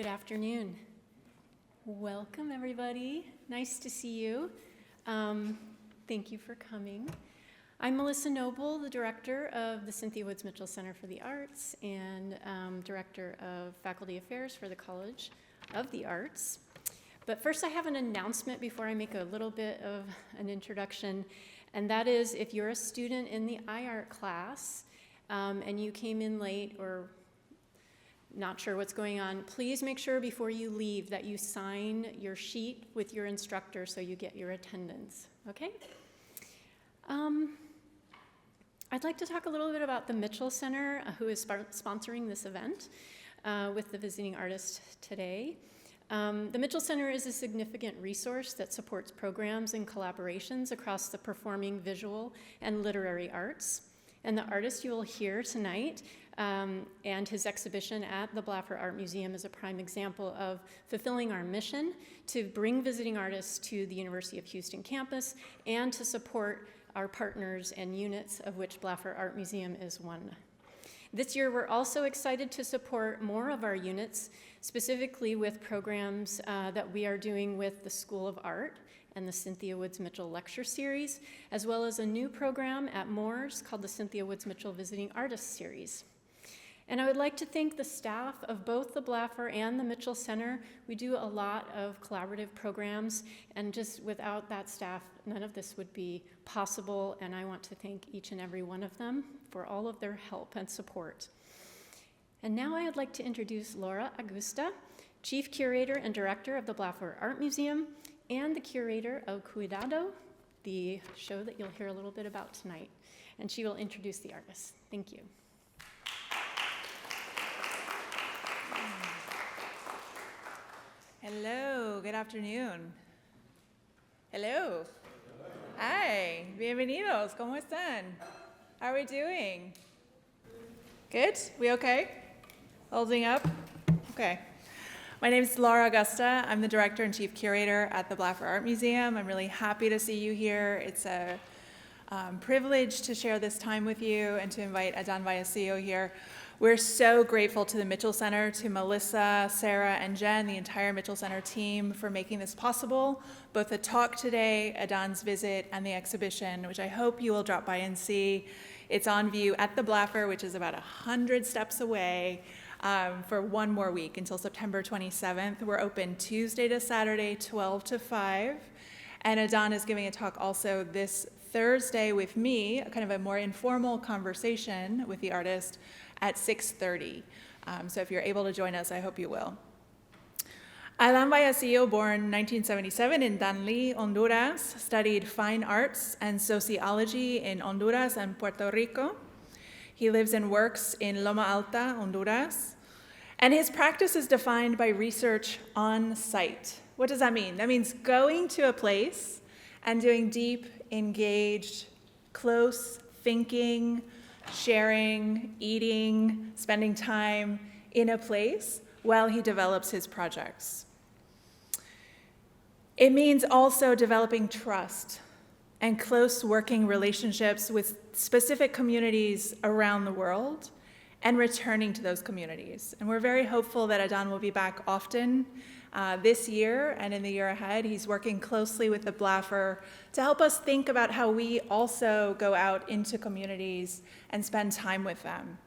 Good afternoon. Welcome, everybody. Nice to see you. Thank you for coming. I'm Melissa Noble, the director of the Cynthia Woods Mitchell Center for the Arts and director of Faculty Affairs for the College of the Arts. But first, I have an announcement before I make a little bit of an introduction, and that is if you're a student in the iArt class and you came in late or not sure what's going on, please make sure before you leave that you sign your sheet with your instructor so you get your attendance, okay? I'd like to talk a little bit about the Mitchell Center, who is sponsoring this event with the visiting artist today. The Mitchell Center is a significant resource that supports programs and collaborations across the performing, visual, and literary arts. And the artist you will hear tonight and his exhibition at the Blaffer Art Museum is a prime example of fulfilling our mission to bring visiting artists to the University of Houston campus and to support our partners and units, of which Blaffer Art Museum is one. This year, we're also excited to support more of our units, specifically with programs that we are doing with the School of Art and the Cynthia Woods Mitchell Lecture Series, as well as a new program at Moores called the Cynthia Woods Mitchell Visiting Artists Series. And I would like to thank the staff of both the Blaffer and the Mitchell Center. We do a lot of collaborative programs, and just without that staff, none of this would be possible, and I want to thank each and every one of them for all of their help and support. And now I would like to introduce Laura Augusta, Chief Curator and Director of the Blaffer Art Museum, and the curator of Cuidado, the show that you'll hear a little bit about tonight. And she will introduce the artists. Thank you. Hello, good afternoon. Hello. Hi, bienvenidos, ¿cómo están? How are we doing? Good? We okay? Holding up? Okay. My name is Laura Augusta. I'm the Director and Chief Curator at the Blaffer Art Museum. I'm really happy to see you here. It's a privilege to share this time with you and to invite Adan Vallecillo here. We're so grateful to the Mitchell Center, to Melissa, Sarah, and Jen, the entire Mitchell Center team for making this possible, both the talk today, Adan's visit, and the exhibition, which I hope you will drop by and see. It's on view at the Blaffer, which is about 100 steps away, for one more week until September 27th. We're open Tuesday to Saturday, 12 to 5. And Adan is giving a talk also this Thursday with me, kind of a more informal conversation with the artist at 6:30. So if you're able to join us, I hope you will. Adan Vallecillo, born 1977 in Danlí, Honduras, studied fine arts and sociology in Honduras and Puerto Rico. He lives and works in Loma Alta, Honduras. And his practice is defined by research on site. What does that mean? That means going to a place and doing deep, engaged, close thinking, sharing, eating, spending time in a place while he develops his projects. It means also developing trust and close working relationships with specific communities around the world and returning to those communities. And we're very hopeful that Adan will be back often this year and in the year ahead. He's working closely with the Blaffer to help us think about how we also go out into communities and spend time with them.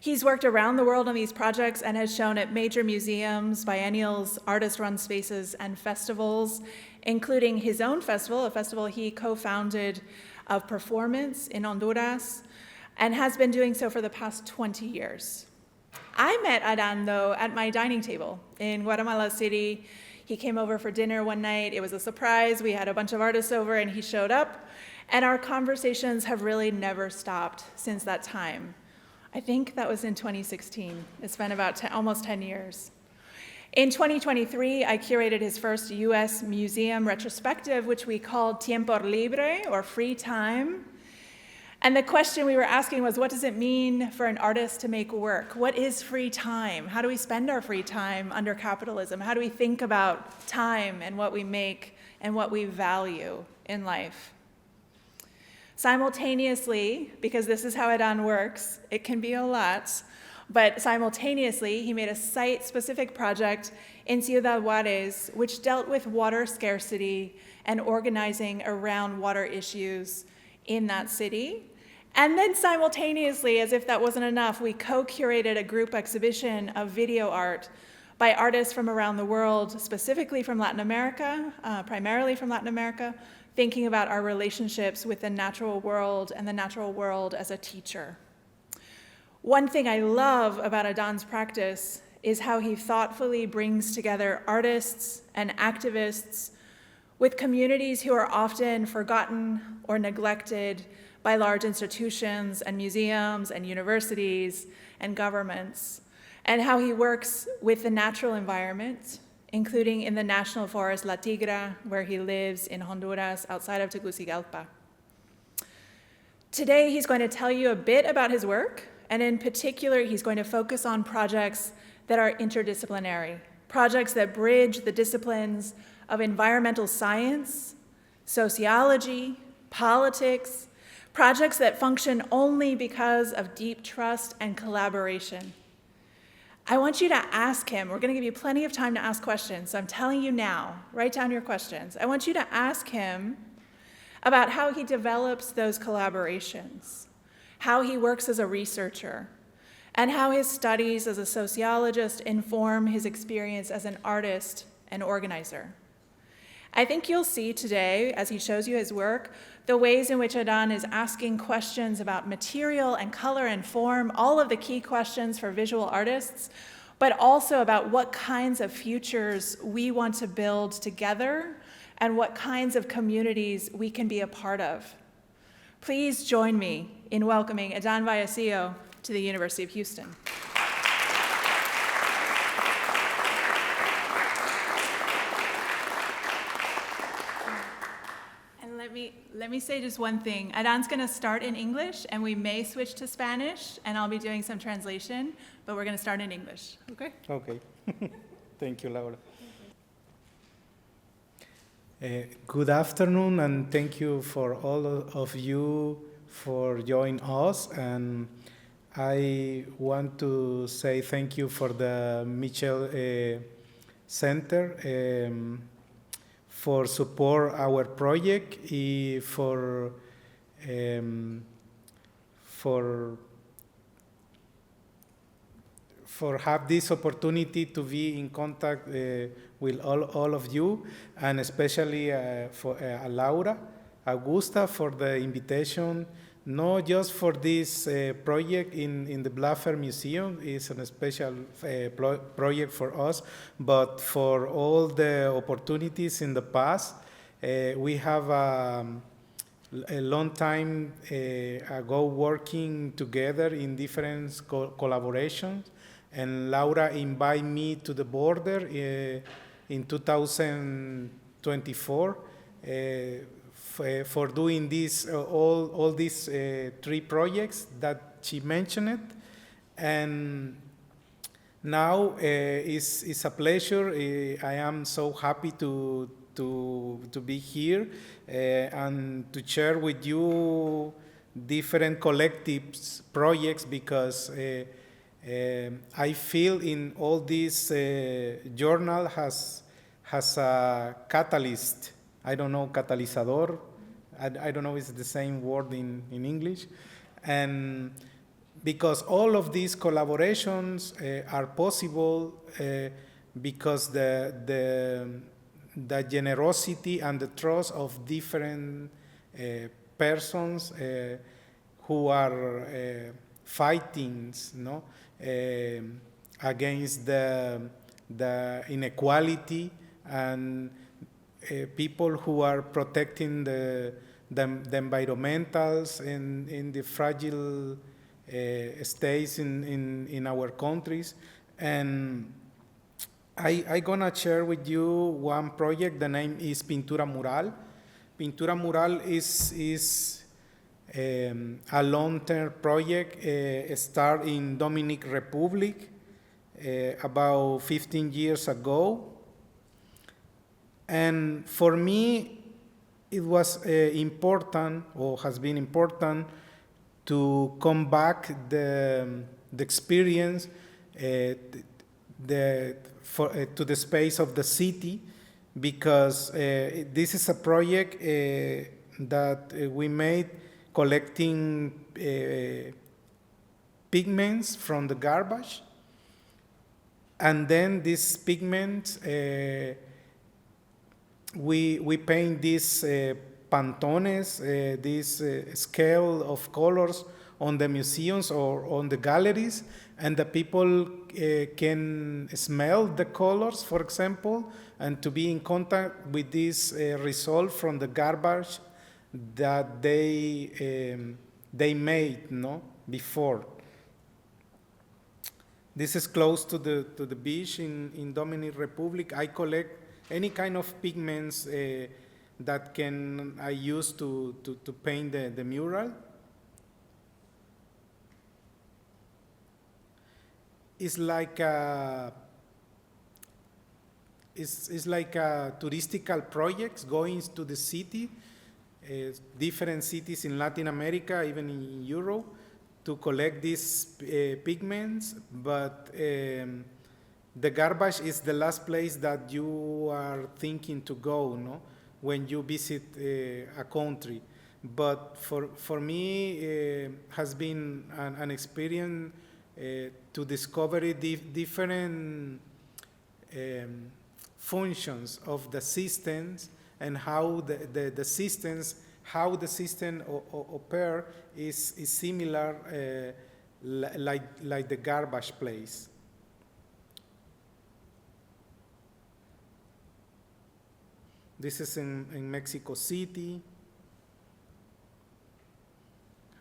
He's worked around the world on these projects and has shown at major museums, biennials, artist-run spaces, and festivals, including his own festival, a festival he co-founded of performance in Honduras, and has been doing so for the past 20 years. I met Adan, though, at my dining table in Guatemala City. He came over for dinner one night. It was a surprise. We had a bunch of artists over, and he showed up. And our conversations have really never stopped since that time. I think that was in 2016. It's been about almost 10 years. In 2023, I curated his first U.S. museum retrospective, which we called Tiempo Libre, or free time. And the question we were asking was, what does it mean for an artist to make work? What is free time? How do we spend our free time under capitalism? How do we think about time and what we make and what we value in life? Simultaneously, because this is how Adan works, it can be a lot, But simultaneously, he made a site-specific project in Ciudad Juarez, which dealt with water scarcity and organizing around water issues in that city. And then simultaneously, as if that wasn't enough, we co-curated a group exhibition of video art by artists from around the world, specifically from Latin America, primarily from Latin America, thinking about our relationships with the natural world and the natural world as a teacher. One thing I love about Adán's practice is how he thoughtfully brings together artists and activists with communities who are often forgotten or neglected by large institutions and museums and universities and governments, and how he works with the natural environment, including in the National Forest La Tigra, where he lives in Honduras, outside of Tegucigalpa. Today, he's going to tell you a bit about his work, and in particular, he's going to focus on projects that are interdisciplinary, projects that bridge the disciplines of environmental science, sociology, politics, projects that function only because of deep trust and collaboration. I want you to ask him, we're going to give you plenty of time to ask questions, so I'm telling you now, write down your questions. I want you to ask him about how he develops those collaborations, how he works as a researcher, and how his studies as a sociologist inform his experience as an artist and organizer. I think you'll see today, as he shows you his work, the ways in which Adán is asking questions about material and color and form, all of the key questions for visual artists, but also about what kinds of futures we want to build together and what kinds of communities we can be a part of. Please join me in welcoming Adán Vallecillo to the University of Houston. Let me say just one thing. Adán's going to start in English, and we may switch to Spanish, and I'll be doing some translation, but we're going to start in English. Okay? Okay. Thank you, Laura. Good afternoon, and thank you for all of you for joining us. And I want to say thank you for the Mitchell Center for support our project, for have this opportunity to be in contact with all of you, and especially for Laura, Augusta, for the invitation, not just for this project in the Blaffer Museum. It's a special project for us, but for all the opportunities in the past. We have a long time ago working together in different collaborations, and Laura invited me to the border in 2024 for doing this, all these 3 projects that she mentioned. And now it's a pleasure. I am so happy to be here and to share with you different collectives projects, because I feel in all this journal has a catalyst. I don't know, catalizador. I don't know if it's the same word in English. And because all of these collaborations are possible because the generosity and the trust of different persons who are fighting, no, against the inequality, and people who are protecting the environmentals in the fragile states in our countries. And I'm gonna share with you one project. The name is Pintura Mural. Pintura Mural is a long-term project started in Dominican Republic about 15 years ago. And for me, it was important, or has been important, to come back the experience to the space of the city, because this is a project that we made collecting pigments from the garbage, and then these pigments we paint these pantones, this scale of colors on the museums or on the galleries, and the people can smell the colors, for example, and to be in contact with this result from the garbage that they made, no, before. This is close to the beach in Dominican Republic. I collect any kind of pigments that I use to paint the mural. It's like a touristical projects going to the city, different cities in Latin America, even in Europe, to collect these pigments. But the garbage is the last place that you are thinking to go, no, when you visit a country. But for me, has been an experience to discover different functions of the systems, and how the systems, how the system operate is similar, like the garbage place. This is in Mexico City.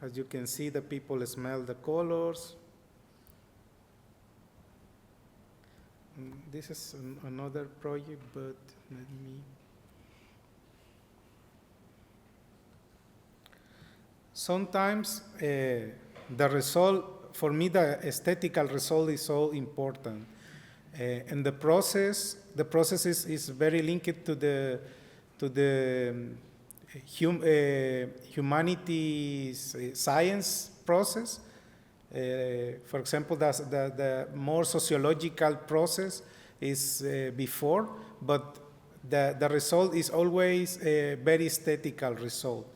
As you can see, the people smell the colors. This is another project, but let me. Sometimes the result, for me, the aesthetical result is so important. And the process is very linked to the humanities science process. For example, the more sociological process is before, but the result is always a very aesthetical result.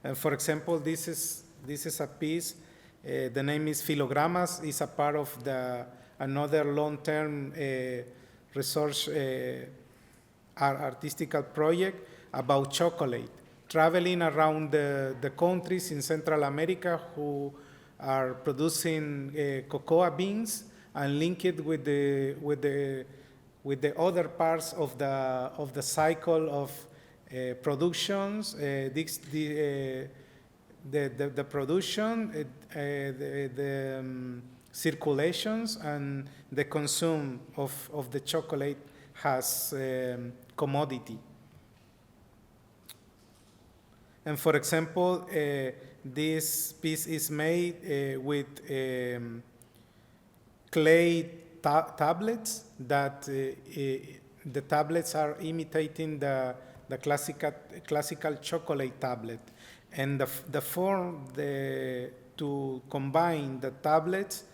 And for example, this is a piece. The name is Filogramas. It's a part of another long-term research artistical project about chocolate, traveling around the countries in Central America who are producing cocoa beans, and link it with the other parts of the cycle of productions. The production, the circulations, and the consume of the chocolate has commodity. And for example, this piece is made with clay tablets that the tablets are imitating the classical chocolate tablet. And the form to combine the tablets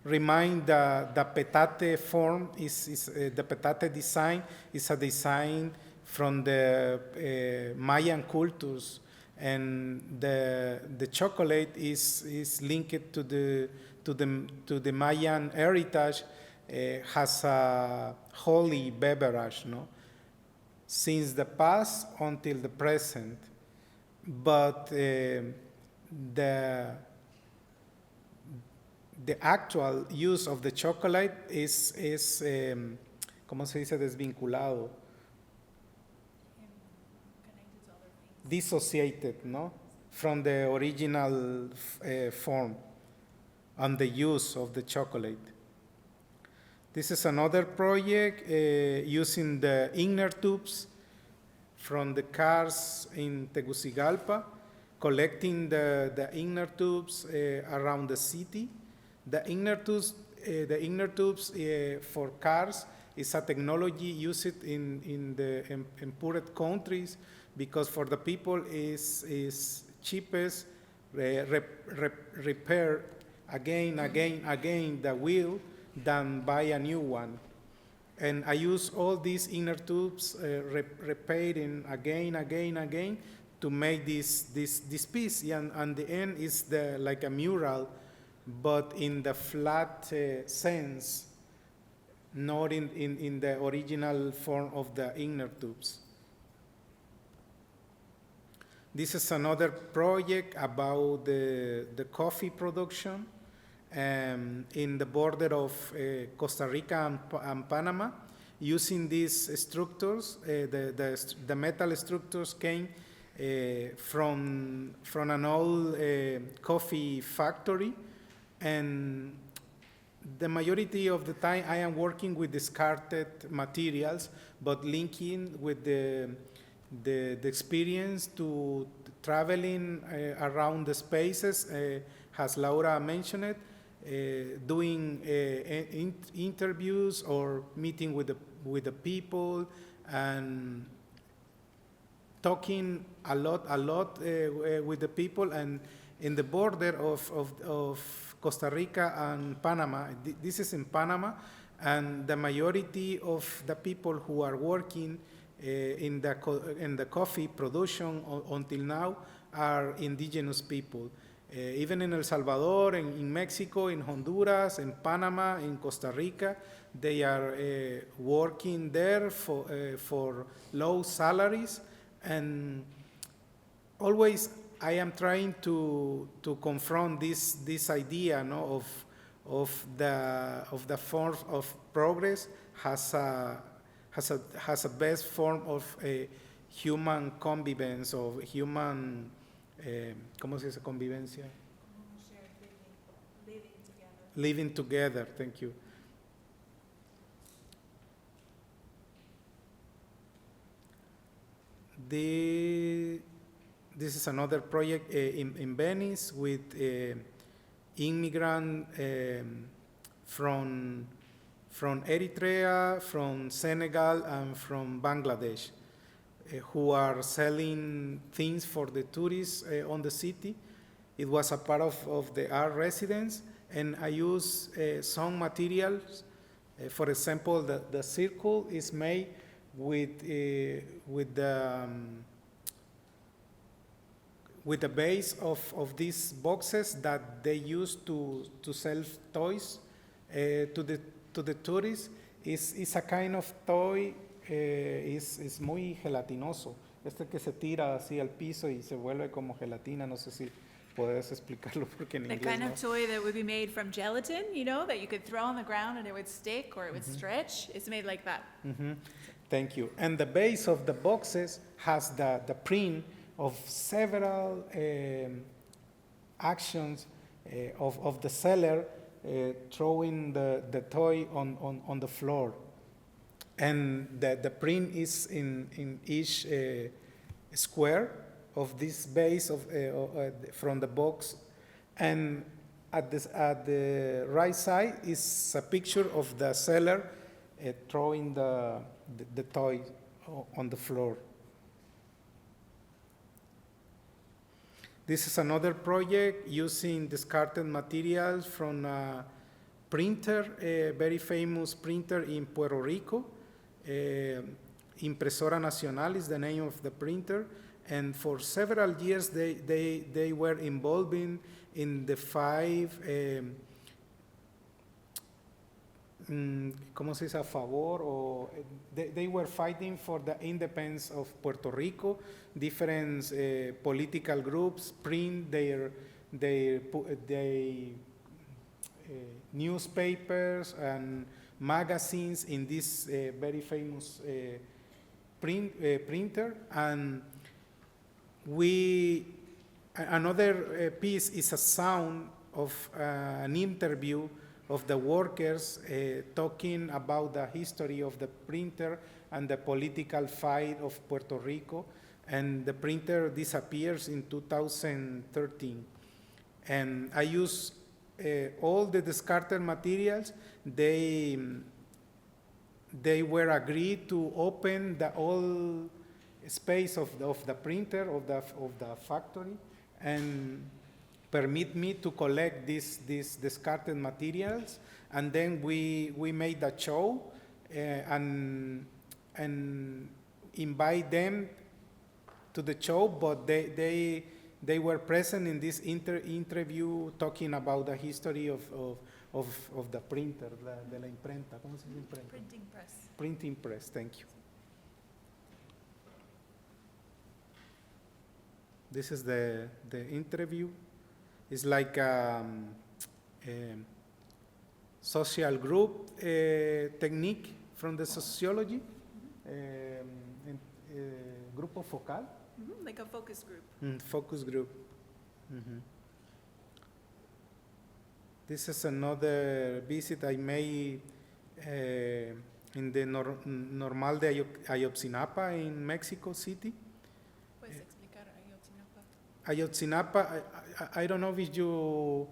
remind the petate form is the petate design is a design from the Mayan cultures, and the chocolate is linked to the Mayan heritage, has a holy beverage, no, since the past until the present. But the actual use of the chocolate is ¿cómo se dice? Desvinculado. Dissociated, no, from the original form and the use of the chocolate. This is another project using the inner tubes from the cars in Tegucigalpa, collecting the inner tubes around the city. The inner tubes for cars is a technology used in the improved countries, because for the people is cheapest repair again the wheel than buy a new one. And I use all these inner tubes, repeating again to make this piece. And the end is like a mural, but in the flat sense, not in the original form of the inner tubes. This is another project about the coffee production in the border of Costa Rica and Panama. Using these structures, the metal structures came from an old coffee factory, and the majority of the time I am working with discarded materials, but linking with the experience to traveling around the spaces, as Laura mentioned it, doing interviews or meeting with the people and talking a lot with the people. And in the border of Costa Rica and Panama, this is in Panama, and the majority of the people who are working in the coffee production until now are indigenous people. Even in El Salvador, in Mexico, in Honduras, in Panama, in Costa Rica, they are working there for low salaries. And always I am trying to confront this idea, no, of the form of progress has a best form of human convivence, of human ¿cómo se dice convivencia? Living together. Thank you. This is another project in Venice with immigrant from Eritrea, from Senegal, and from Bangladesh, who are selling things for the tourists on the city. It was a part of the art residence, and I use some materials. For example, the circle is made with the base of these boxes that they use to sell toys to the tourists. Is a kind of toy. Es muy gelatinoso. Que se tira así al piso y se vuelve como gelatina. No sé si puedes explicarlo porque en inglés The kind no. of toy that would be made from gelatin, you know, that you could throw on the ground and it would stick or it would stretch. It's made like that. Mm-hmm. Thank you. And the base of the boxes has the print of several actions of the seller throwing the toy on the floor. And the print is in each square of this base from the box. And at the right side is a picture of the seller throwing the toy on the floor. This is another project using discarded materials from a printer, a very famous printer in Puerto Rico. Impresora Nacional is the name of the printer, and for several years they were involved in the 5 ¿cómo se dice? A favor, or they were fighting for the independence of Puerto Rico. Different political groups print their newspapers and magazines in this very famous printer. And another piece is a sound of an interview of the workers talking about the history of the printer and the political fight of Puerto Rico. And the printer disappears in 2013. And I use all the discarded materials. They were agreed to open the whole space of the printer, of the factory, and permit me to collect these discarded materials, and then we made a show and invite them to the show, but they were present in this interview talking about the history of the printer, de la imprenta. ¿Cómo se dice imprenta? Printing press. Printing press, thank you. This is the interview. It's like a social group technique from the sociology, grupo focal. Like a focus group. Focus group. This is another visit I made in the Normal de Ayotzinapa in Mexico City. ¿Puedes explicar Ayotzinapa? Ayotzinapa, I don't know if you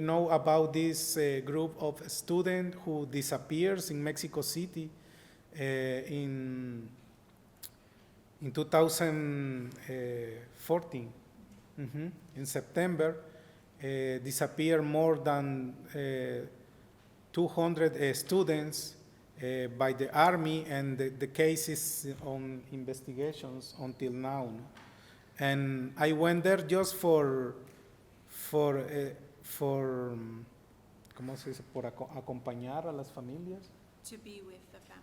know about this group of students who disappears in Mexico City in 2014. In September, disappear more than 200 students by the army, and the case is on investigations until now. And I went there just for ¿cómo se dice? Por acompañar a las familias. To be with the families.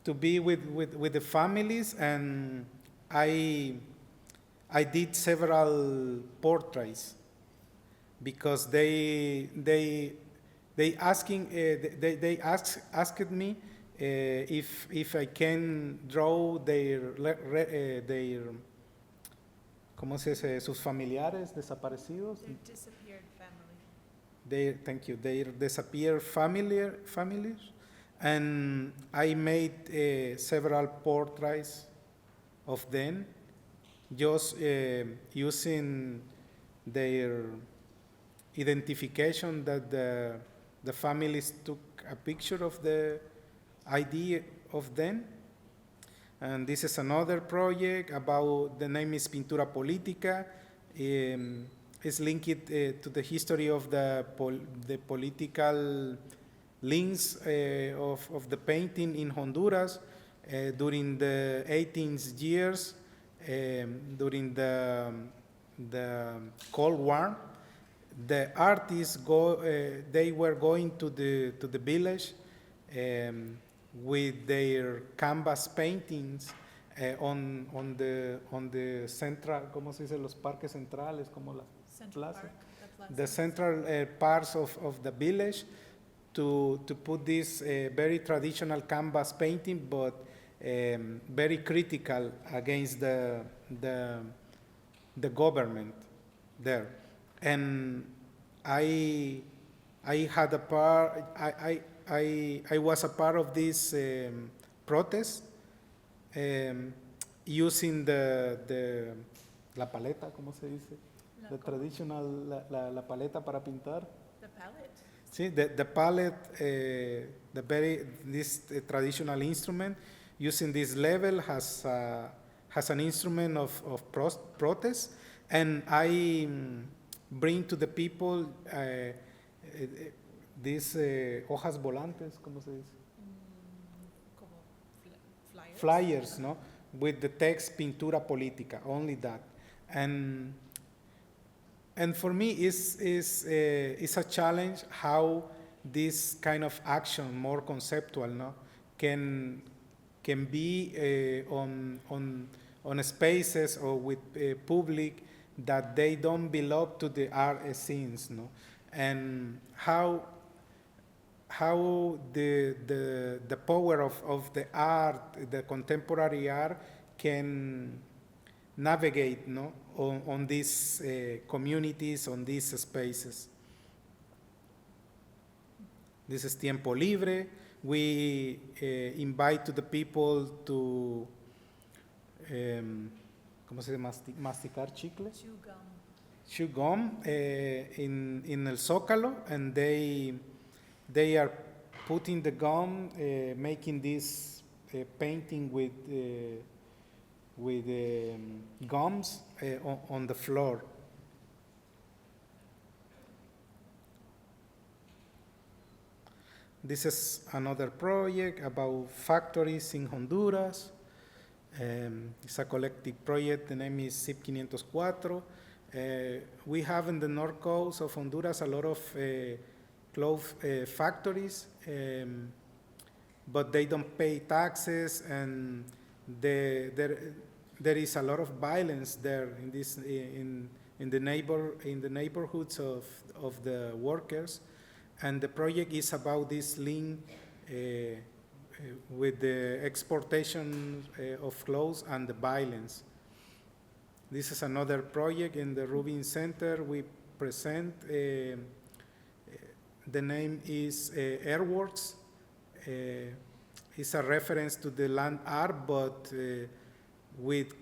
To be with the families, and I did several portraits because they asked me if I can draw their ¿cómo se dice? Sus familiares desaparecidos. Their disappeared family. Thank you. Their disappeared families, and I made several portraits of them, just using their identification that the families took a picture of the ID of them. And this is another project about, the name is Pintura Política. It's linked to the history of the political links of the painting in Honduras during the 18th years, during the Cold War. The artists they were going to the village with their canvas paintings on the central, ¿cómo se dice? Los parques centrales, como la Central plaza. Park, the plaza. The central parts of the village to put this very traditional canvas painting, but very critical against the government there. And I had a part. I was a part of this protest, using la paleta, ¿cómo se dice? The traditional, la paleta para pintar. The palette. Sí, the palette, this traditional instrument, using this level has an instrument of protest, and I bring to the people these hojas volantes, ¿cómo se dice? Como flyers. Flyers, no, with the text Pintura Política, only that, and for me it's a challenge how this kind of action, more conceptual, no, can be on spaces or with public that they don't belong to the art scenes, no, and how the power of the art, the contemporary art, can navigate, no, on these communities, on these spaces. This is Tiempo Libre. We invite to the people to, ¿cómo se dice? Masticar chicle? Chew gum in El Zócalo, and they are putting the gum, making this painting with gums on the floor. This is another project about factories in Honduras. It's a collective project. The name is SIP 504. We have in the north coast of Honduras a lot of cloth factories, but they don't pay taxes, and there is a lot of violence there in the neighborhoods of the workers, and the project is about this link with the exportation of clothes and the violence. This is another project in the Rubin Center. We present, the name is Airworks. It's a reference to the land art, but with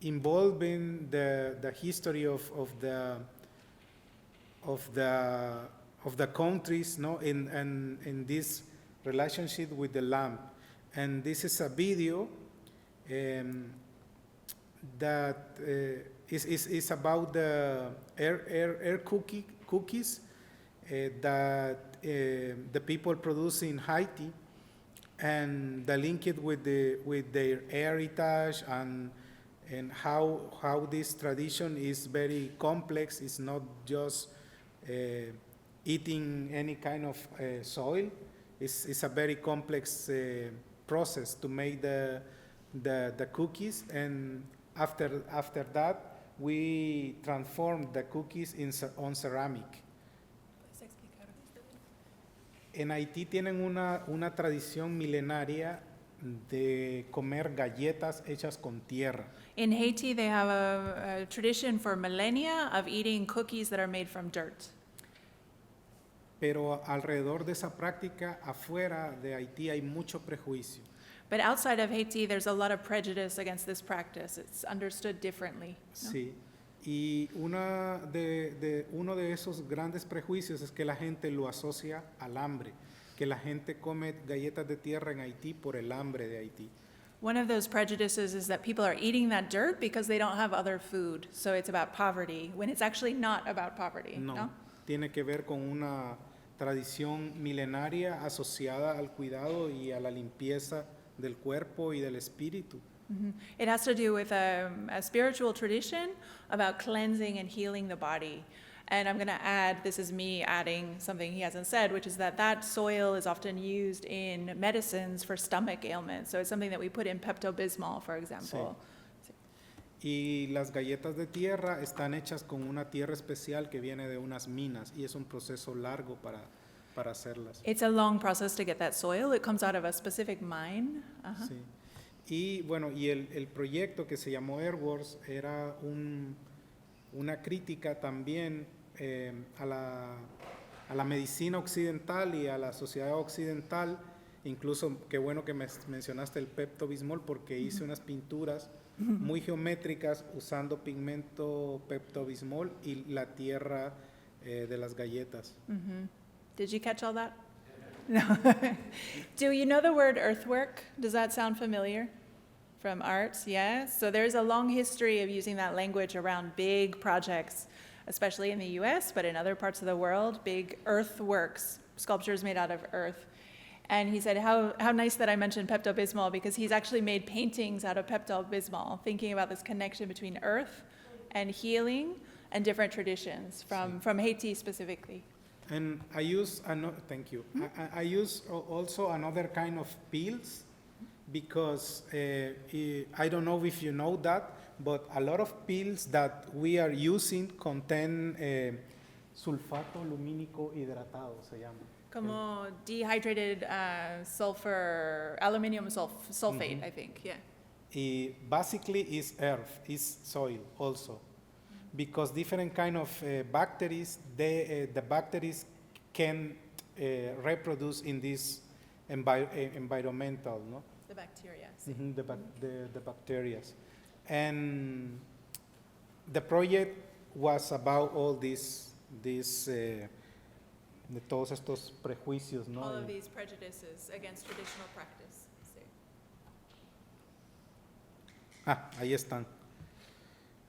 involving the history of the countries, no, in this relationship with the land. And this is a video that is about the air cookies that the people produce in Haiti, and the link it with their heritage, and how this tradition is very complex. It's not just eating any kind of soil. It's a very complex process to make the cookies, and after that we transform the cookies on ceramic. En Haití tienen una tradición milenaria de comer galletas hechas con tierra. In Haiti, they have a tradition for millennia of eating cookies that are made from dirt. Pero alrededor de esa práctica, afuera de Haití hay mucho prejuicio. But outside of Haiti, there's a lot of prejudice against this practice. It's understood differently. ¿No? Sí. Y uno de esos grandes prejuicios es que la gente lo asocia al hambre, que la gente come galletas de tierra en Haití por el hambre de Haití. One of those prejudices is that people are eating that dirt because they don't have other food. So it's about poverty, when it's actually not about poverty. No, tiene que ver con una tradición milenaria asociada al cuidado y a la limpieza del cuerpo y del espíritu. Mm-hmm. It has to do with a spiritual tradition about cleansing and healing the body. And I'm going to add, this is me adding something he hasn't said, which is that soil is often used in medicines for stomach ailments. So it's something that we put in Pepto-Bismol, for example. Sí. Y las galletas de tierra están hechas con una tierra especial que viene de unas minas, y es un proceso largo para hacerlas. It's a long process to get that soil. It comes out of a specific mine. Uh-huh. Sí. Y bueno, y el proyecto que se llamó Airworks era una crítica también a la medicina occidental y a la sociedad occidental. Incluso, qué bueno que mencionaste el Pepto-Bismol, porque hice unas pinturas muy geométricas usando pigmento Pepto-Bismol y la tierra de las galletas. Mm-hmm. Did you catch all that? No. Do you know the word earthwork? Does that sound familiar? From arts, yeah? So there's a long history of using that language around big projects, especially in the US, but in other parts of the world, big earthworks, sculptures made out of earth. And he said, how nice that I mentioned Pepto-Bismol, because he's actually made paintings out of Pepto-Bismol, thinking about this connection between earth and healing and different traditions from Haiti specifically. And I use, thank you. I use also another kind of pills, because I don't know if you know that, but a lot of pills that we are using contain sulfato lumínico hidratado, se llama. Como dehydrated sulfur, aluminum sulfate, Mm-hmm. I think, yeah. Basically is earth, is soil also. Because different kind of bacteria, the bacteria can reproduce in this environmental, no? The bacteria. Sí. Mm-hmm, the bacteria. And the project was about all this de todos estos prejuicios, ¿no? All of these prejudices against traditional practice. Sí. Ahí están.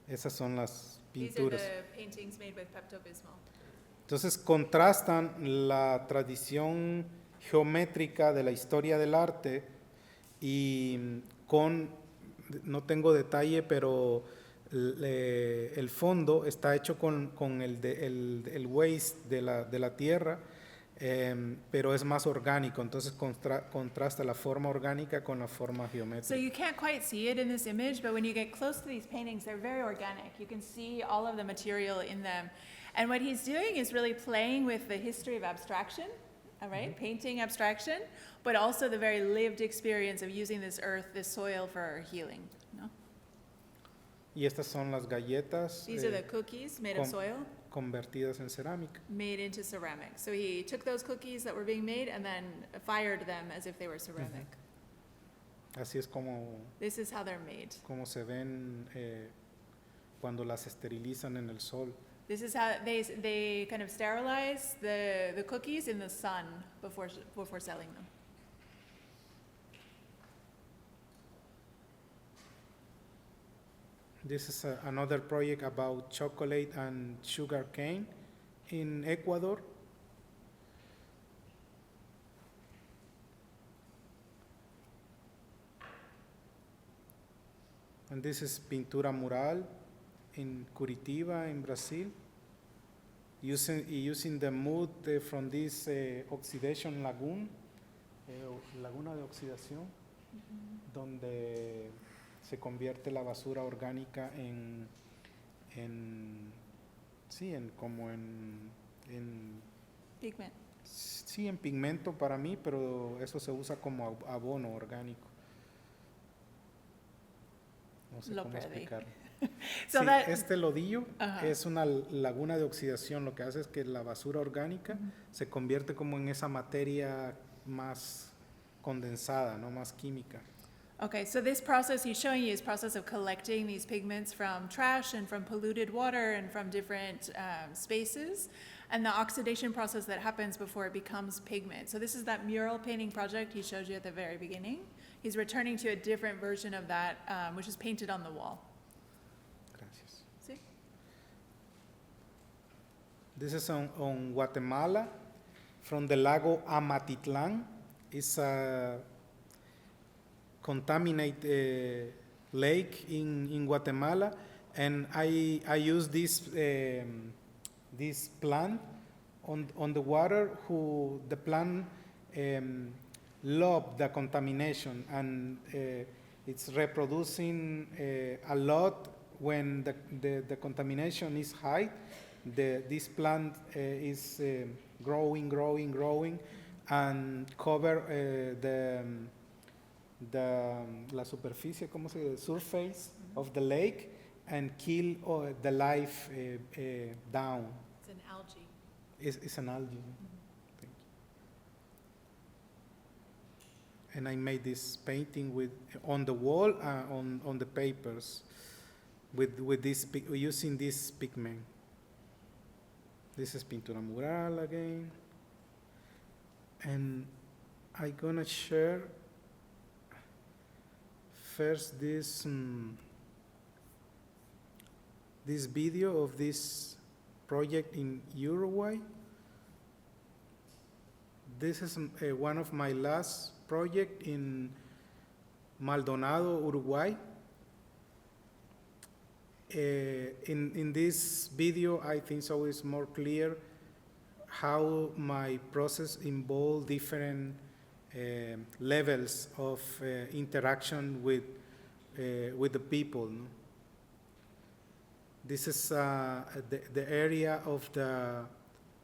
Esas son las These are pinturas. the paintings made with Pepto-Bismol. Entonces contrastan la tradición geométrica de la historia del arte y con, no tengo detalle, pero el fondo está hecho con el waste de la tierra, pero es más orgánico, entonces contrasta la forma orgánica con la forma So geométrica. you can't quite see it in this image, but when you get close to these paintings, they're very organic. You can see all of the material in them. And what he's doing is really playing with the history of abstraction, all right, painting abstraction, but also the very lived experience of using this earth, this soil for healing. No? Y estas son las galletas These are the cookies made of con- soil, convertidas en cerámica. made into ceramic. So he took those cookies that were being made and then fired them as if they were ceramic. Así es This is how they're made. como se ven cuando las esterilizan en el sol. This is how they kind of sterilize the cookies in the sun before selling them. This is another project about chocolate and sugar cane in Ecuador. And this is pintura mural in Curitiba, in Brazil, using the mud from this oxidation lagoon, laguna de oxidación, donde se convierte la basura orgánica Pigment. sí, en pigmento para mí, pero eso se usa como abono orgánico. No sé Lo cómo perdí. explicarlo. So Sí, that este lodillo Ajá. es una laguna de oxidación. Lo que hace es que la basura orgánica se convierte como en esa materia más condensada, ¿no? Más química. Okay, so this process he's showing you is process of collecting these pigments from trash and from polluted water and from different spaces, and the oxidation process that happens before it becomes pigment. So this is that mural painting project he showed you at the very beginning. He's returning to a different version of that, which is painted on the wall. Gracias. See? This is on Guatemala, from the lago Amatitlán. It's a contaminated lake in Guatemala, and I use this plant on the water. The plant love the contamination, and it's reproducing a lot when the contamination is high. This plant is growing, and cover la superficie, ¿cómo se dice? Surface of the lake, and kill the life down. It's an algae. It's an algae. Thank you. And I made this painting on the wall, on the papers, with this using this pigment. This is pintura mural again, and I'm gonna share first this video of this project in Uruguay. This is one of my last project in Maldonado, Uruguay. In this video, I think so it's more clear how my process involved different levels of interaction with the people. No? This is the area of the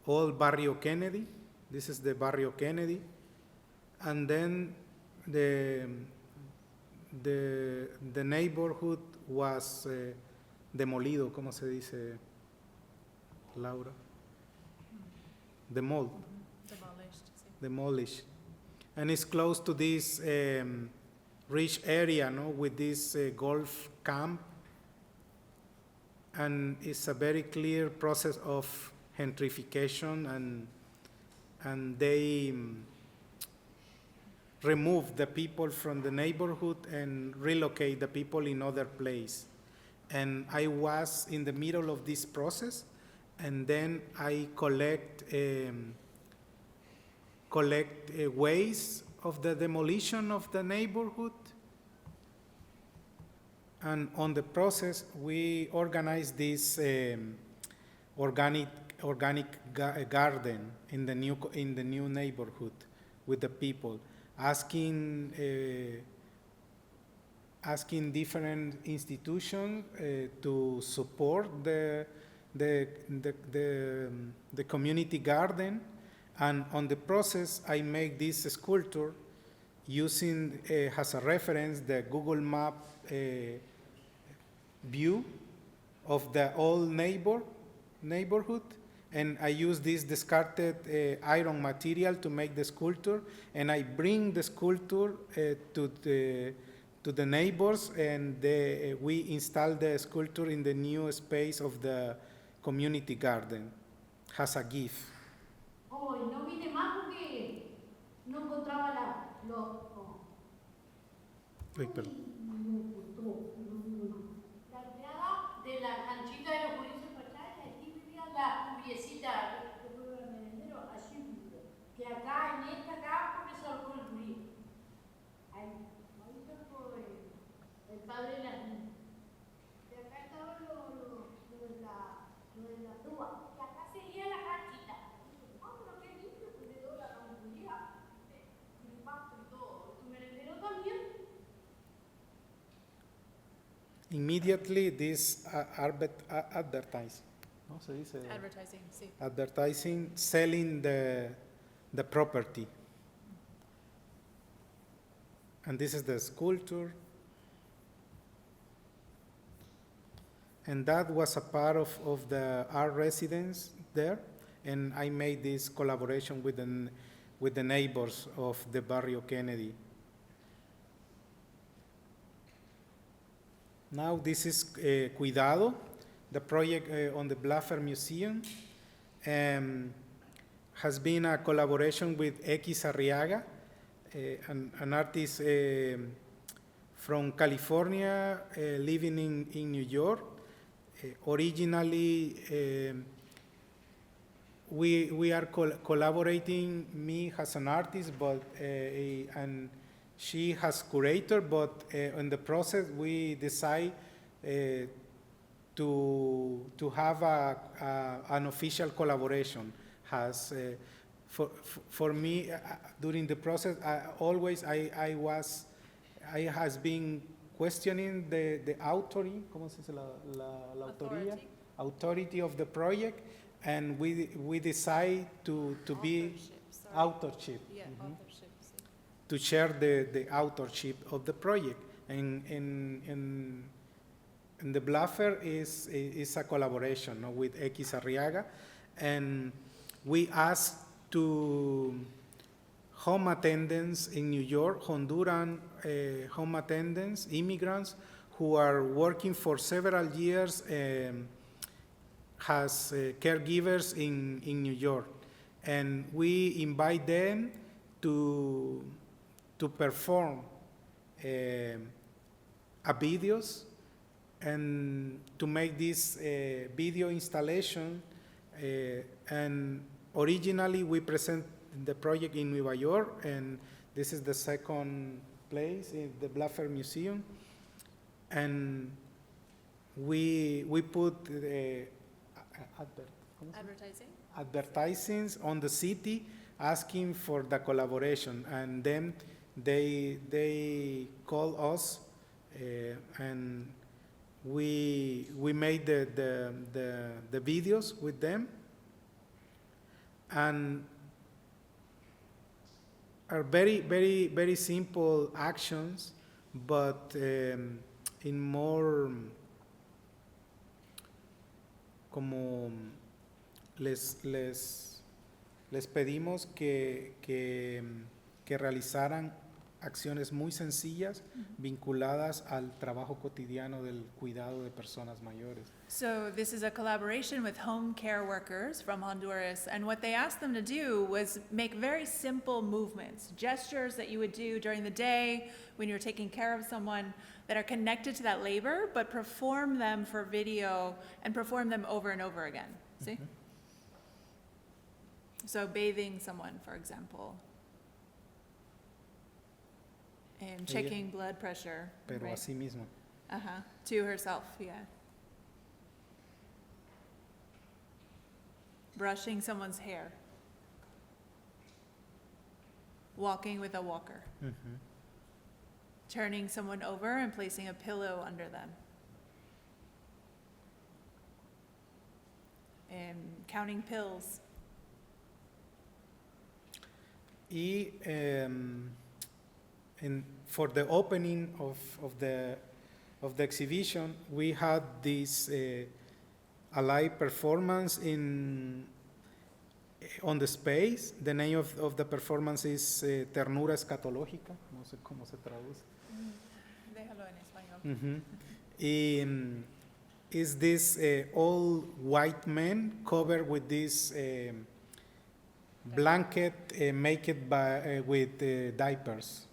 old Barrio Kennedy. This is the Barrio Kennedy, and then the neighborhood was demolido. ¿Cómo se dice, Laura? Demolished. And it's close to this rich area, no, with this golf camp. And it's a very clear process of gentrification, and they remove the people from the neighborhood and relocate the people in other place. And I was in the middle of this process, and then I collect ways of the demolition of the neighborhood. And on the process, we organize this organic garden in the new neighborhood with the people, asking different institutions to support the community garden. And on the process, I make this sculpture using as a reference the Google Map view of the old neighborhood, and I use this discarded iron material to make the sculpture, and I bring the sculpture to the neighbors, and we install the sculpture in the new space of the community garden as a gift. Oh, y no vine más porque no encontraba Uy, perdón. la entrada de la canchita de los juicios fachada, y aquí vivía la cubriecita, así, que acá en esta acá profesor con el jurío. Ahí está el padre de las niñas. Y acá estaba lo de la púa. Y acá seguía la canchita. Ah, pero qué lindo, pues le doy la canchuría. El pasto y todo. Tu merendero también. Immediately, this advertising, ¿no se dice? Advertising, sí. Advertising, selling the property. And this is the sculpture. And that was a part of the art residence there. And I made this collaboration with the neighbors of the Barrio Kennedy. Now this is Cuidado, the project on the Blaffer Museum. Has been a collaboration with X Arriaga, an artist from California, living in New York. Originally, we are collaborating, me as an artist, but and she has curator, but in the process we decide to have an official collaboration. For me, during the process, I has been questioning the authority, ¿cómo se dice la autoría? Authority of the project, and we decide to be authorship. Yeah, Mhm. authorship. Sí. To share the authorship of the project. And in the Blaffer is a collaboration, no, with X Arriaga, and we asked to home attendants in New York, Honduran home attendants, immigrants who are working for several years as caregivers in New York, and we invite them to perform a videos and to make this video installation. And originally we present the project in New York, and this is the second place in the Blaffer Museum. And we put advertisings on the city asking for the collaboration, and then they call us, and we made the videos with them, and are very simple actions, but in more como les pedimos que realizaran acciones muy sencillas vinculadas al trabajo cotidiano del cuidado de personas mayores. So this is a collaboration with home care workers from Honduras, and what they asked them to do was make very simple movements, gestures that you would do during the day when you're taking care of someone that are connected to that labor, but perform them for video and perform them over and over again. See? So bathing someone, for example, and checking blood pressure, Pero right? así mismo. To herself, yeah. Brushing someone's hair. Walking with a walker. Ujú. Turning someone over and placing a pillow under them. And counting pills. Y for the opening of the exhibition, we had this a live performance on the space. The name of the performance is Ternura Escatológica. No sé cómo se traduce. Déjalo en español. Mhm. Y is this all white men covered with this blanket made by with diapers.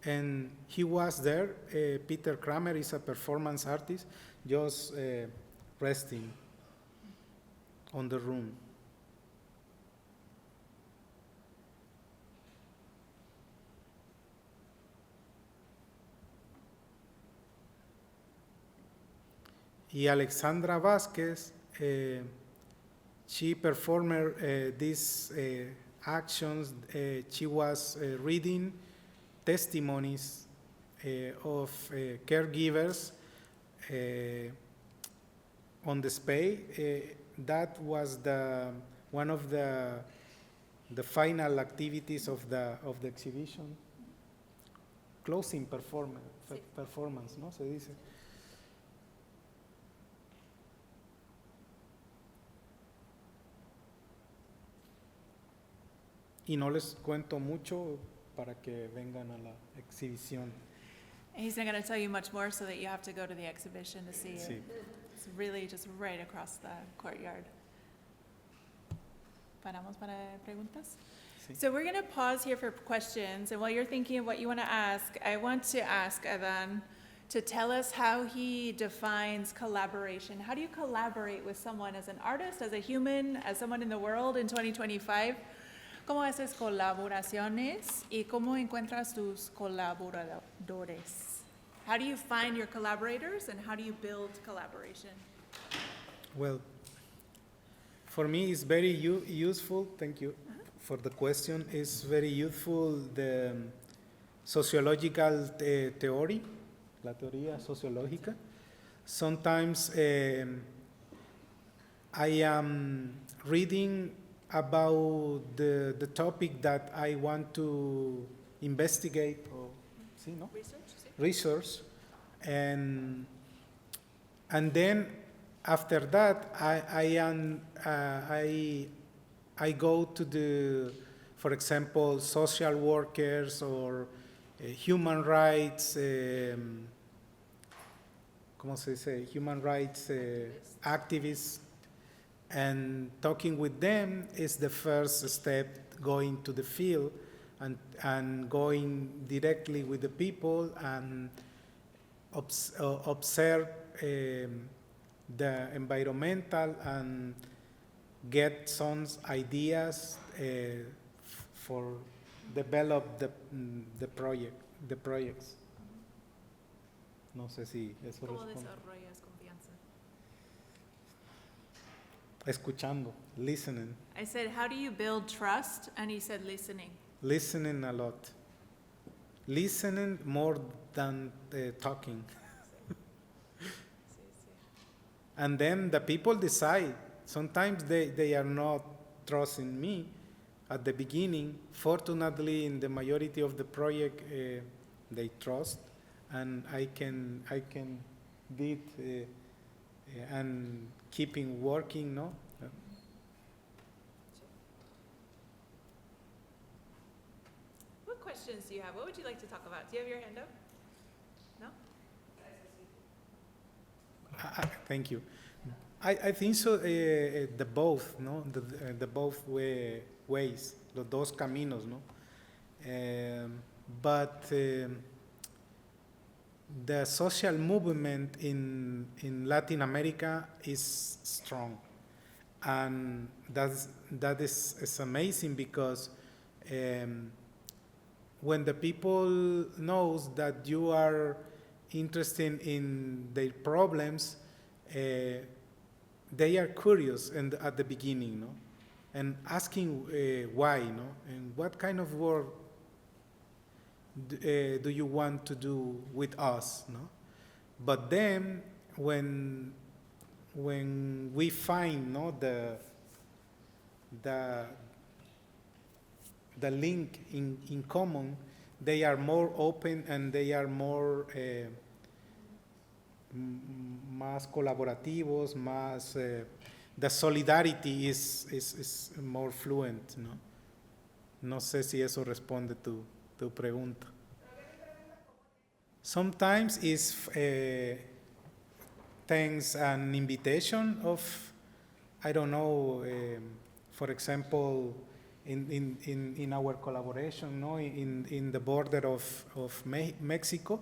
And he was there. Peter Kramer is a performance artist, just resting on the room. Y Alexandra Vázquez, she performed these actions. She was reading testimonies of caregivers on the space. That was one of the final activities of the exhibition. Closing performance, ¿no? Se dice. Y no les cuento mucho para que vengan a la exhibición. And he's not going to tell you much more so that you have to go to the exhibition to see Sí. it. It's really just right across the courtyard. ¿Paramos para preguntas? Sí. So we're going to pause here for questions. And while you're thinking of what you want to ask, I want to ask Adan to tell us how he defines collaboration. How do you collaborate with someone as an artist, as a human, as someone in the world in 2025? ¿Cómo haces colaboraciones y cómo encuentras tus colaboradores? How do you find your collaborators and how do you build collaboration? Well, for me it's very useful, thank you for the question, it's very useful the sociological theory, la teoría sociológica. Sometimes I am reading about the topic that I want to investigate or research, and then after that I go to the, for example, social workers or human rights ¿cómo se dice? Human rights activists. And talking with them is the first step, going to the field and going directly with the people and observe the environmental and get some ideas for develop the projects. No sé si eso ¿Cómo responde. desarrollas confianza? Escuchando, listening. I said, how do you build trust? And he said, listening. Listening a lot. Listening more than talking. And then the people decide. Sometimes they are not trusting me at the beginning. Fortunately, in the majority of the project, they trust, and I can did and keeping working, no? What questions do you have? What would you like to talk about? Do you have your hand up? No? Thank you. I think so. The both, no, the both ways, los dos caminos, no. But the social movement in Latin America is strong, and that is amazing because when the people knows that you are interested in their problems, they are curious at the beginning, no? And asking why, no? And what kind of work do you want to do with us, no? But then when we find, no, the link in common, they are more open and they are more más colaborativos, más the solidarity is more fluent, no? No sé si eso responde tu pregunta. Sometimes it's thanks an invitation of, I don't know, for example, in our collaboration, no, in the border of Mexico,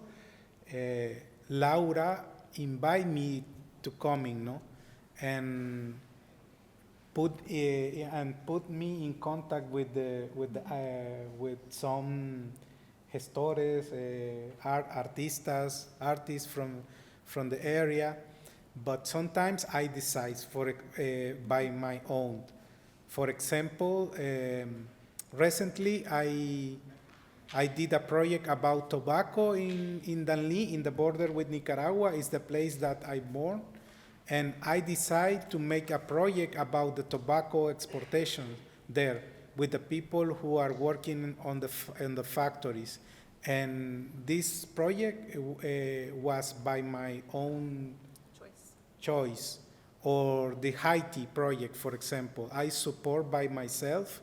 Laura invited me to coming, no, and put me in contact with some gestores, artists from the area, but sometimes I decide by my own. For example, recently I did a project about tobacco in Danlí, in the border with Nicaragua. Is the place that I born, and I decided to make a project about the tobacco exportation there with the people who are working on the factories. And this project was by my own choice. Or the Haiti project, for example. I support by myself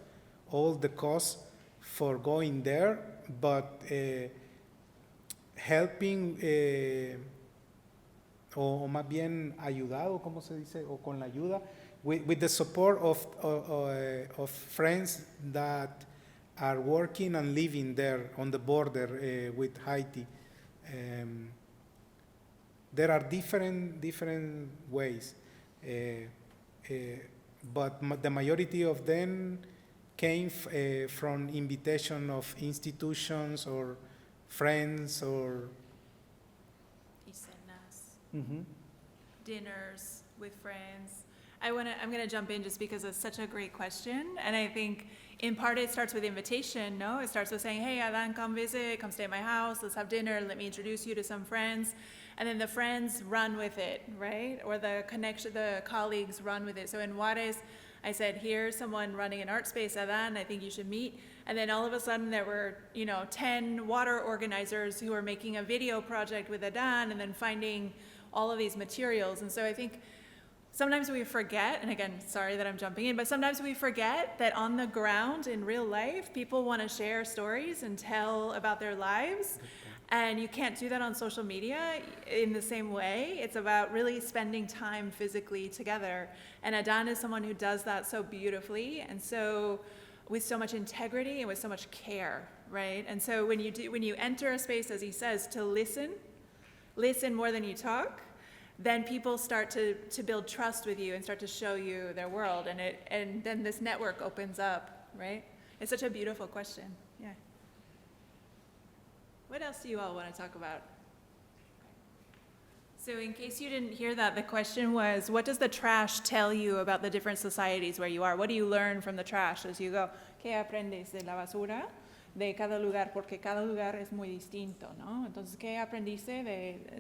all the costs for going there, but helping, o más bien ayudado, ¿cómo se dice? O con la ayuda, with the support of friends that are working and living there on the border with Haiti. There are different ways. But the majority of them came from invitation of institutions or friends or dinners with friends. I'm gonna jump in just because it's such a great question, and I think in part it starts with invitation. No, it starts with saying, "Hey, Adan, come visit, come stay at my house, let's have dinner, let me introduce you to some friends." And then the friends run with it, right? Or the colleagues run with it. So in Juarez, I said, here's someone running an art space, Adan, I think you should meet. And then all of a sudden there were, 10 water organizers who were making a video project with Adan and then finding all of these materials. And so I think sometimes we forget, and again, sorry that I'm jumping in, but sometimes we forget that on the ground in real life, people want to share stories and tell about their lives. And you can't do that on social media in the same way. It's about really spending time physically together. And Adan is someone who does that so beautifully and so with so much integrity and with so much care, right? And so when you enter a space, as he says, to listen more than you talk, then people start to build trust with you and start to show you their world, and then this network opens up, right? It's such a beautiful question. Yeah. What else do you all want to talk about? So in case you didn't hear that, the question was, what does the trash tell you about the different societies where you are? What do you learn from the trash as you go? ¿Qué aprendes de la basura de cada lugar? Porque cada lugar es muy distinto, ¿no? Entonces, ¿qué aprendiste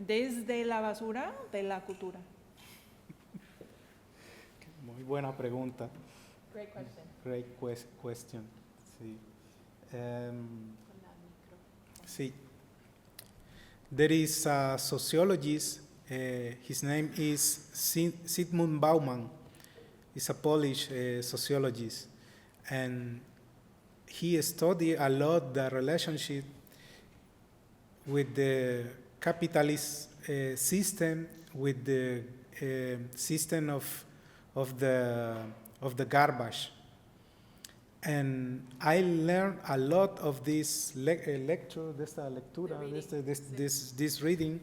desde la basura de la cultura? Muy buena pregunta. Great question. Great question. Sí. Sí. There is a sociologist, his name is Zygmunt Bauman. He's a Polish sociologist, and he studied a lot the relationship with the capitalist system, with the system of the garbage, And I learned a lot of this lecture, this reading,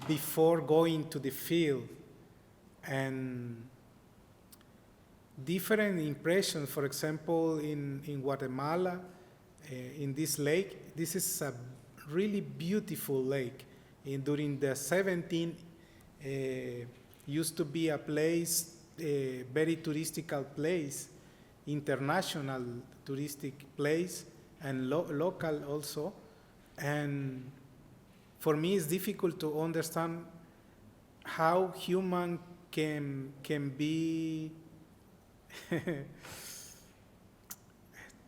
before going to the field. And different impressions, for example, in Guatemala, in this lake, this is a really beautiful lake. During the 17th, used to be a place, very touristical place, international touristic place, and local also. And for me, it's difficult to understand how human can be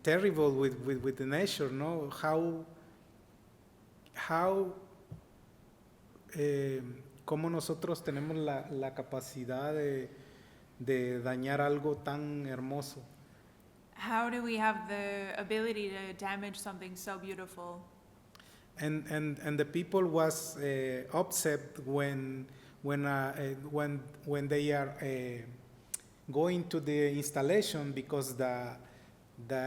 terrible with the nature, no? Cómo nosotros tenemos la capacidad de dañar algo tan hermoso. How do we have the ability to damage something so beautiful? And the people was upset when they are going to the installation, because the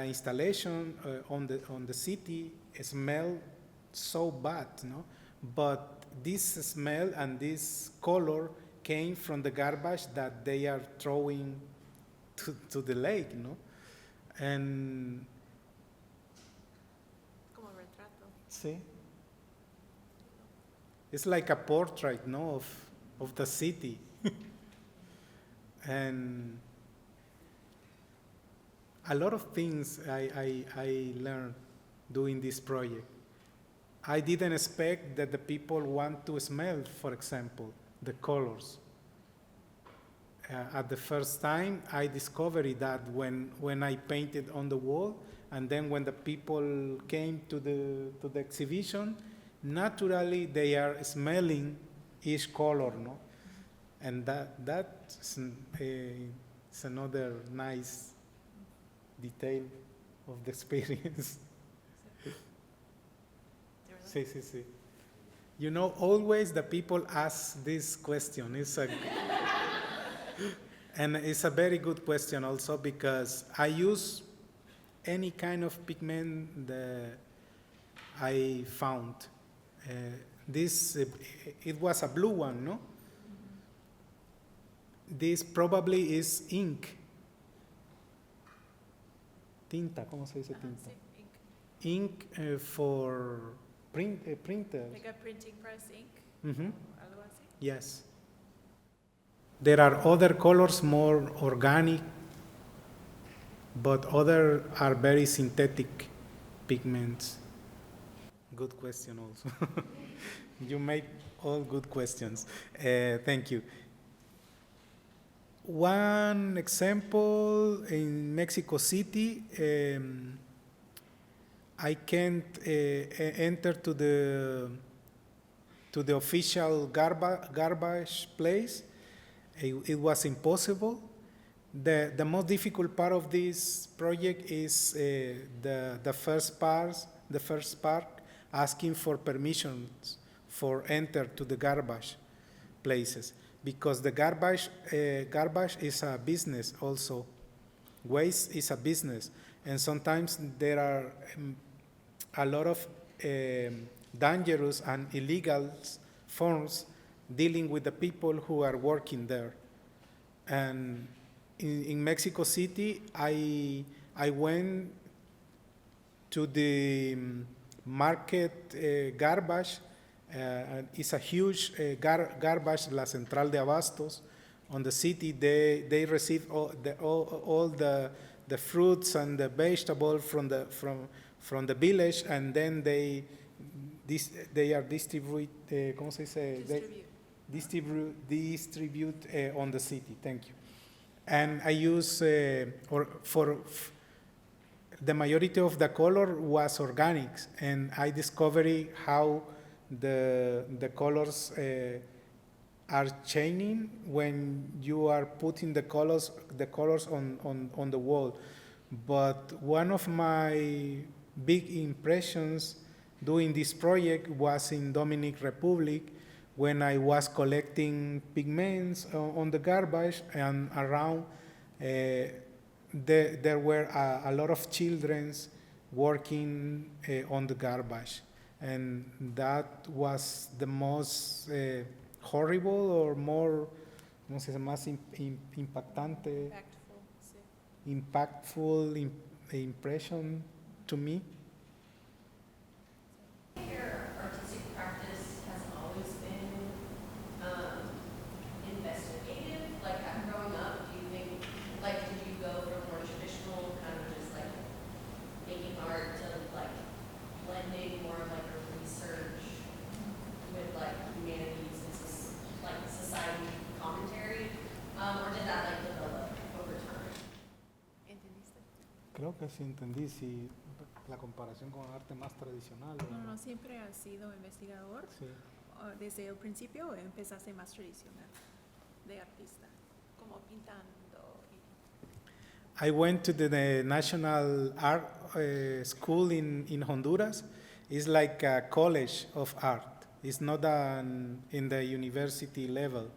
installation on the city smelled so bad, no? But this smell and this color came from the garbage that they are throwing to the lake, no? And Como retrato. see, it's like a portrait, no, of the city. And a lot of things I learned doing this project. I didn't expect that the people want to smell, for example, the colors. At the first time, I discovered that when I painted on the wall, and then when the people came to the exhibition, naturally they are smelling each color, no? And that's another nice detail of the experience. Sí, sí, sí. You know, always the people ask this question. And it's a very good question also, because I use any kind of pigment that I found. It was a blue one, no? This probably is ink. Tinta, ¿cómo se dice tinta? Ink for printers. Like a printing press ink? Mm-hmm. Algo así? Yes. There are other colors more organic, but other are very synthetic pigments. Good question also. You make all good questions. Thank you. One example in Mexico City, I can't enter to the official garbage place. It was impossible. The most difficult part of this project is the first part asking for permissions for enter to the garbage places, because the garbage is a business also. Waste is a business, and sometimes there are a lot of dangerous and illegal forms dealing with the people who are working there. And in Mexico City, I went to the market garbage. It's a huge garbage, La Central de Abastos, on the city. They receive all the fruits and the vegetables from the village, and then they are distribute. ¿Cómo se dice? Distribute on the city. Thank you. And I use for the majority of the color was organics, and I discovered how the colors are changing when you are putting the colors on the wall. But one of my big impressions doing this project was in Dominican Republic, when I was collecting pigments on the garbage, and around there were a lot of children working on the garbage, and that was the most horrible or more, ¿cómo se dice? Más impactante, Impactful, sí. impactful impression to me. Your artistic practice has always been investigative? Like growing up, do you think, like did you go from more traditional kind of just like making art to like blending more of like a research with like humanities and like society commentary? Or did that like develop over time? ¿Entendiste? Creo que sí entendí si la comparación con arte más tradicional. No, siempre has sido investigador. Sí. Desde el principio empezaste más tradicional de artista, como pintando. I went to the National Art School in Honduras. It's like a college of art. It's not in the university level.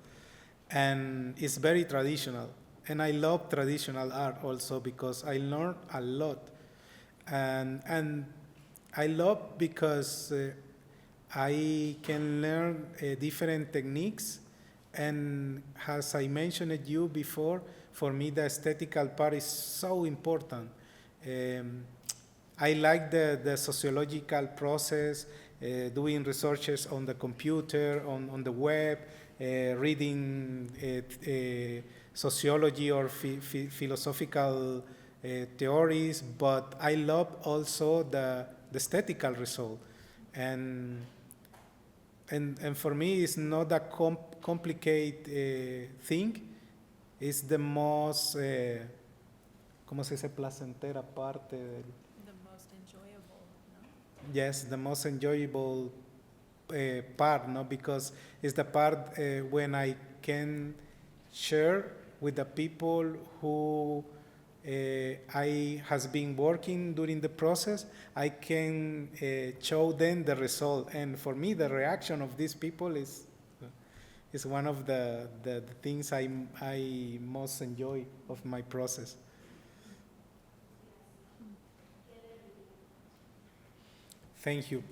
And it's very traditional. And I love traditional art also because I learned a lot. And I love because I can learn different techniques. And as I mentioned it you before, for me the aesthetical part is so important. I like the sociological process, doing researches on the computer, on the web, reading sociology or philosophical theories, but I love also the aesthetical result. And for me, it's not a complicated thing. It's the most, ¿cómo se dice? Placentera parte. The most enjoyable, no? Yes, the most enjoyable part, no? Because it's the part when I can share with the people who I has been working during the process. I can show them the result, and for me, the reaction of these people is one of the things I most enjoy of my process. Thank you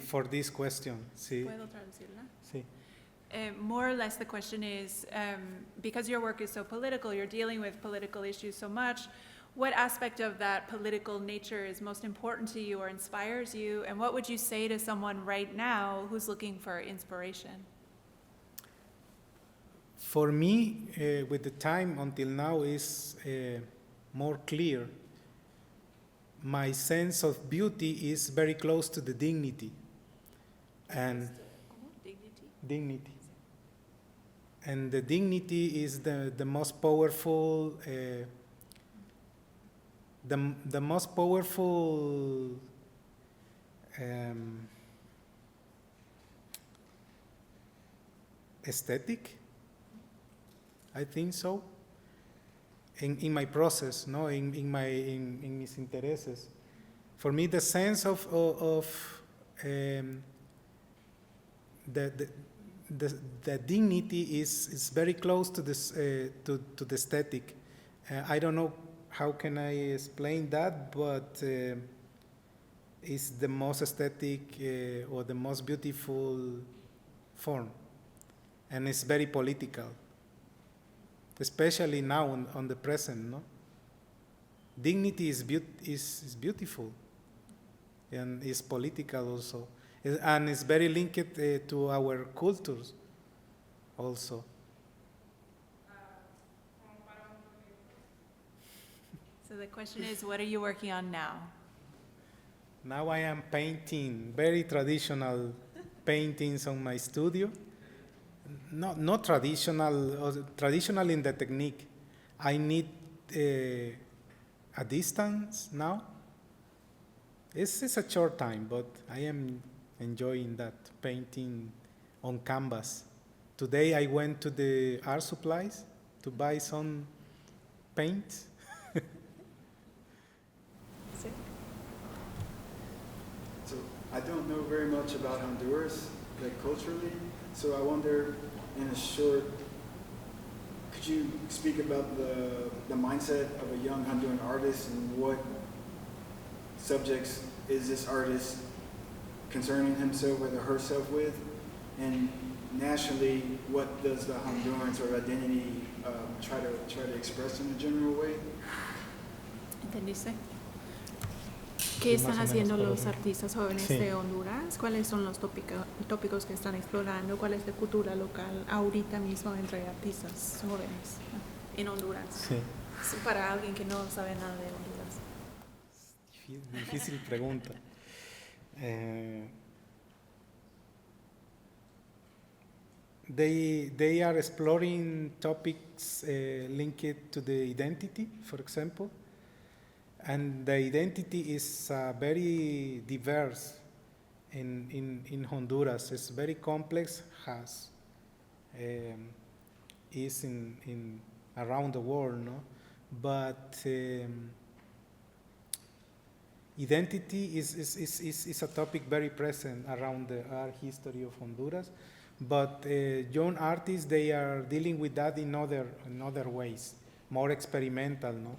for this question. Sí. ¿Puedo traducirla? Sí. More or less the question is, because your work is so political, you're dealing with political issues so much, what aspect of that political nature is most important to you or inspires you, and what would you say to someone right now who's looking for inspiration? For me, with the time until now is more clear. My sense of beauty is very close to the dignity. And dignity. And the dignity is the most powerful, the most powerful aesthetic, I think so. In my process, no, in mis intereses. For me, the sense of the dignity is very close to this to the aesthetic. I don't know how can I explain that, but it's the most aesthetic or the most beautiful form, and it's very political. Especially now on the present, no? Dignity is beautiful, and is political also, and it's very linked to our cultures also. So the question is, what are you working on now? Now I am painting very traditional paintings on my studio. Not traditional, traditional in the technique. I need a distance now. It's a short time, but I am enjoying that painting on canvas. Today I went to the art supplies to buy some paints. So I don't know very much about Honduras, like culturally. So I wonder, in a short, could could you speak about the mindset of a young Honduran artist and what subjects is this artist concerning himself or herself with? And nationally, what does the Honduran sort of identity try to express in a general way? ¿Entendiste? ¿Qué Sí, están más o haciendo menos, los por ahí. artistas jóvenes Sí. de Honduras? ¿Cuáles son los tópicos que están explorando? ¿Cuál es la cultura local ahorita mismo entre artistas jóvenes en Honduras? Sí. Sí, para alguien que no sabe nada de Honduras. Difícil pregunta. They are exploring topics linked to the identity, for example, and the identity is very diverse in Honduras. It's very complex, is in around the world, no? But identity is a topic very present around the art history of Honduras, but young artists, they are dealing with that in other ways, more experimental, no?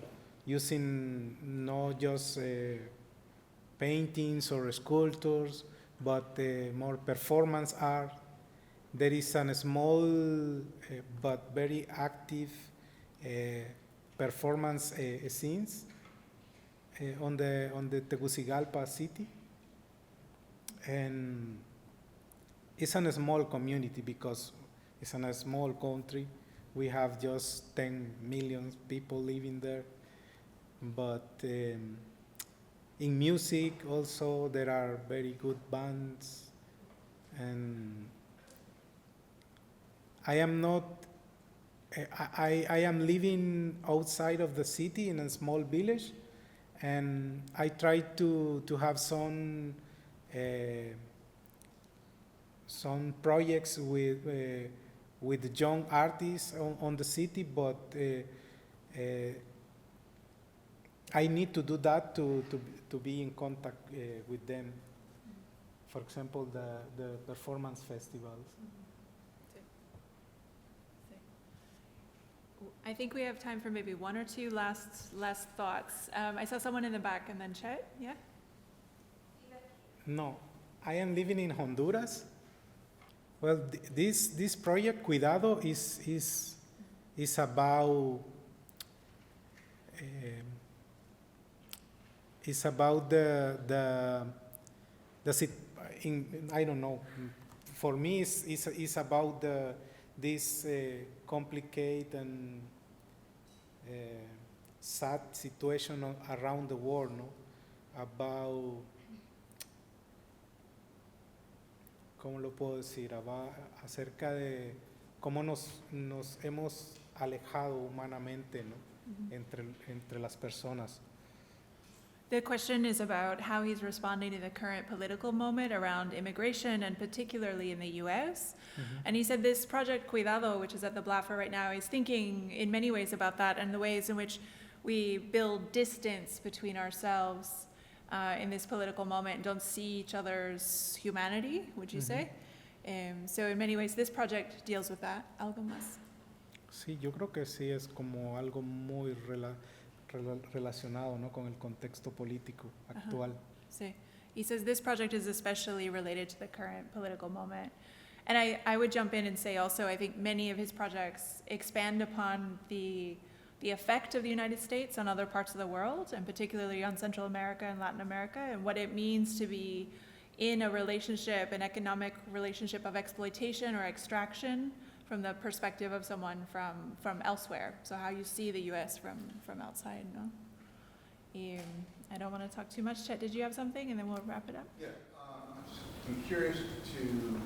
Using not just paintings or sculptures, but more performance art. There is a small but very active performance scenes on the Tegucigalpa city, and it's a small community because it's in a small country. We have just 10 million people living there, but in music also there are very good bands, and I am not. I am living outside of the city in a small village, and I try to have some projects with young artists on the city, but I need to do that to be in contact with them. For example, the performance festivals. I think we have time for maybe one or two last thoughts. I saw someone in the back, and then Chet, yeah? No, I am living in Honduras. Well, this project Cuidado is about I don't know. For me, it's about this complicated and sad situation around the world, no? About, ¿cómo lo puedo decir? Acerca de cómo nos hemos alejado humanamente, ¿no? Entre las personas. The question is about how he's responding to the current political moment around immigration, and particularly in the US. And he said this project Cuidado, which is at the Blaffer right now, is thinking in many ways about that and the ways in which we build distance between ourselves in this political moment and don't see each other's humanity, would you say? So in many ways, this project deals with that. ¿Algo más? Sí, yo creo que sí es como algo muy relacionado, ¿no? Con el contexto político actual. Sí. He says this project is especially related to the current political moment. And I would jump in and say also, I think many of his projects expand upon the effect of the United States on other parts of the world, and particularly on Central America and Latin America, and what it means to be in a relationship, an economic relationship of exploitation or extraction from the perspective of someone from elsewhere. So how you see the US from outside, no? I don't want to talk too much. Chet, did you have something? And then we'll wrap it up. Yeah, I'm curious to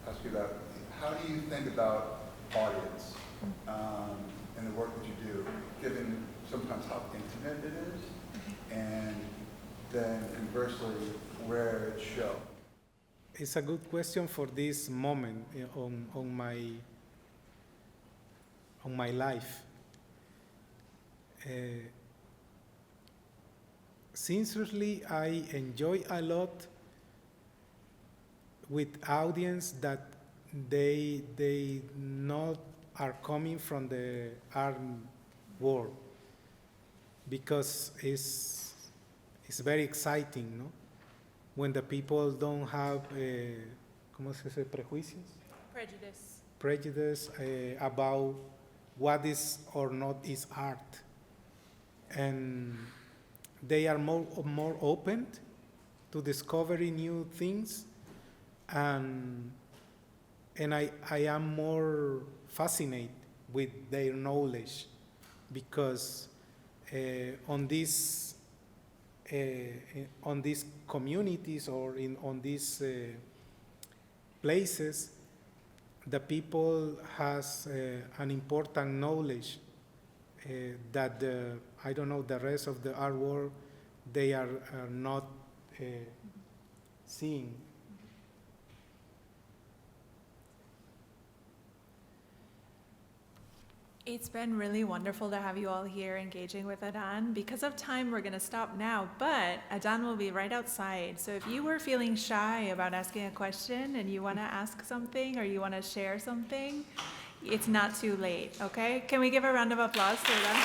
ask you about, how do you think about audience in the work that you do, given sometimes how intimate it is, and then conversely, where it shows? It's a good question for this moment on my life. Sincerely, I enjoy a lot with audience that they not are coming from the art world, because it's very exciting, no? When the people don't have, ¿cómo se dice? Prejuicios? Prejudice about what is or not is art. And they are more open to discovering new things, and I am more fascinated with their knowledge, because on these communities or on these places, the people has an important knowledge that I don't know, the rest of the art world, they are not seeing. It's been really wonderful to have you all here engaging with Adan. Because of time, we're going to stop now, but Adan will be right outside. So if you were feeling shy about asking a question and you want to ask something or you want to share something, it's not too late, okay? Can we give a round of applause to Adan?